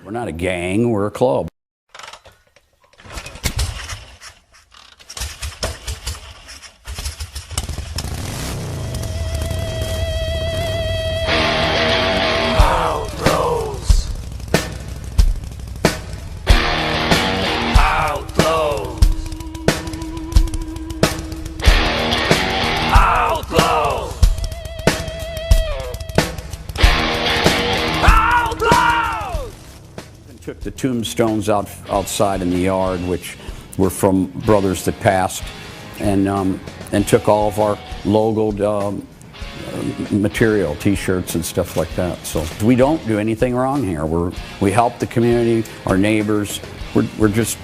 We're not a gang, we're a club. Took the tombstones outside in the yard, which were from brothers that passed, and took all of our logoed material, T-shirts and stuff like that. So we don't do anything wrong here. We help the community, our neighbors. We're just,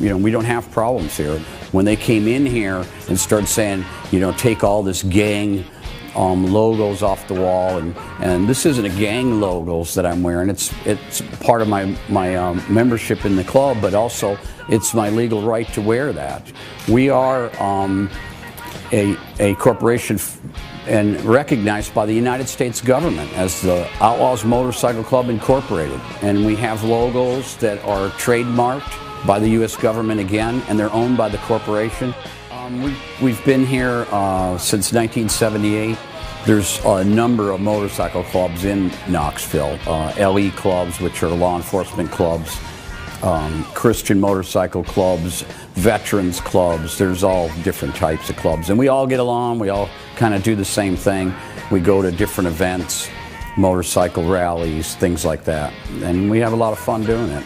we don't have problems here. When they came in here and started saying, take all this gang logos off the wall, and this isn't a gang logos that I'm wearing. It's part of my membership in the club, but also it's my legal right to wear that. We are a corporation and recognized by the United States government as the Outlaws Motorcycle Club Incorporated, and we have logos that are trademarked by the U.S. government again, and they're owned by the corporation. We've been here since 1978. There's a number of motorcycle clubs in Knoxville. LE clubs, which are law enforcement clubs, Christian motorcycle clubs, veterans clubs. There's all different types of clubs. And we all get along. We all kind of do the same thing. We go to different events, motorcycle rallies, things like that. And we have a lot of fun doing it.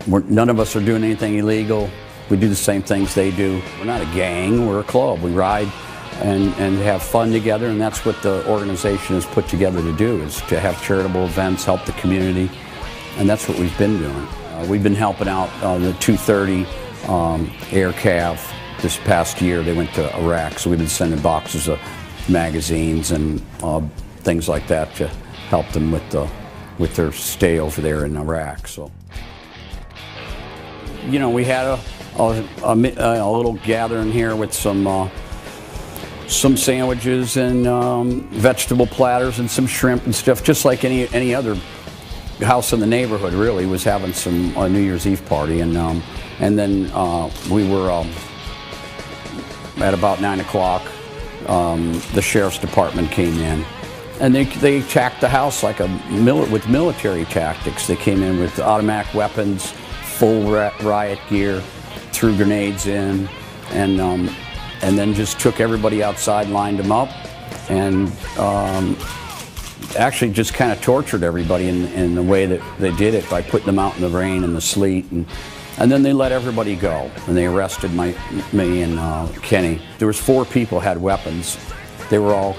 None of us are doing anything illegal. We do the same things they do. We're not a gang, we're a club. We ride and have fun together, and that's what the organization is put together to do, is to have charitable events, help the community, and that's what we've been doing. We've been helping out the 230 Air Cav this past year. They went to Iraq, so we've been sending boxes of magazines and things like that to help them with their stay over there in Iraq. So, we had a little gathering here with some sandwiches and vegetable platters and some shrimp and stuff, just like any other house in the neighborhood really was having some New Year's Eve party, and then we were at about 9 o'clock. The sheriff's department came in, and they attacked the house like with military tactics. They came in with automatic weapons, full riot gear, threw grenades in, and then just took everybody outside, lined them up, and actually just kind of tortured everybody in the way that they did it by putting them out in the rain and the sleet, and then they let everybody go, and they arrested me and Kenny. There was 4 people had weapons. They were all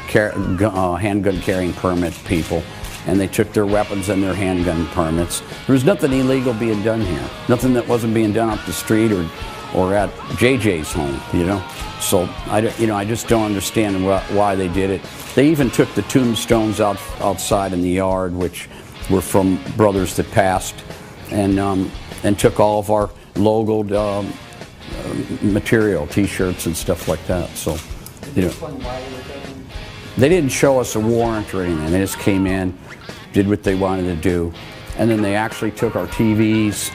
handgun carrying permit people, and they took their weapons and their handgun permits. There was nothing illegal being done here. Nothing that wasn't being done up the street or at JJ's home, So I just don't understand why they did it. They even took the tombstones outside in the yard, which were from brothers that passed, and took all of our logoed material, T-shirts and stuff like that. So, they didn't show us a warrant or anything. They just came in, did what they wanted to do, and then they actually took our TVs.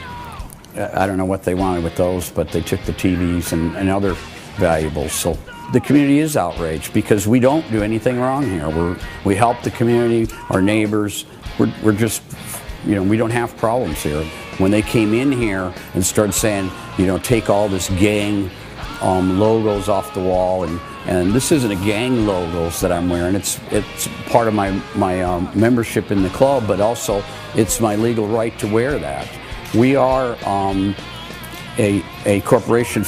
I don't know what they wanted with those, but they took the TVs and other valuables. So the community is outraged because we don't do anything wrong here. We help the community, our neighbors. We're just, we don't have problems here. When they came in here and started saying, take all this gang logos off the wall, and this isn't a gang logos that I'm wearing. It's part of my membership in the club, but also it's my legal right to wear that. We are a corporation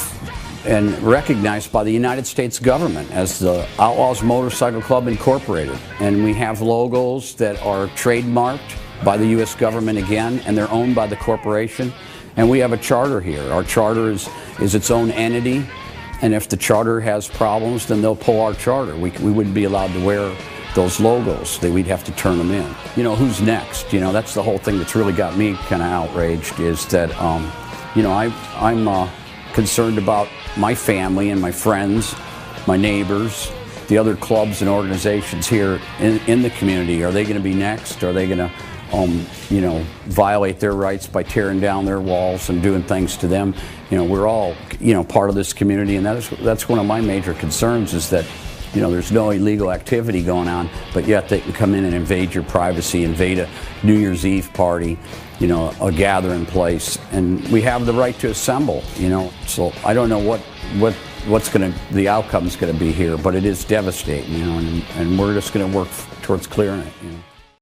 and recognized by the United States government as the Outlaws Motorcycle Club Incorporated, and we have logos that are trademarked by the U.S. government again, and they're owned by the corporation. And we have a charter here. Our charter is its own entity, and if the charter has problems, then they'll pull our charter. We wouldn't be allowed to wear those logos. We'd have to turn them in. Who's next? That's the whole thing that's really got me kind of outraged, is that I'm concerned about my family and my friends, my neighbors, the other clubs and organizations here in the community. Are they going to be next? Are they going to you know, violate their rights by tearing down their walls and doing things to them. You know, we're all, you know, part of this community, and that's one of my major concerns, is that, you know, there's no illegal activity going on, but yet they can come in and invade your privacy, invade a New Year's Eve party, you know, a gathering place, and we have the right to assemble, you know. So I don't know what's the outcome's going to be here, but it is devastating, you know, and we're just going to work towards clearing it, you know.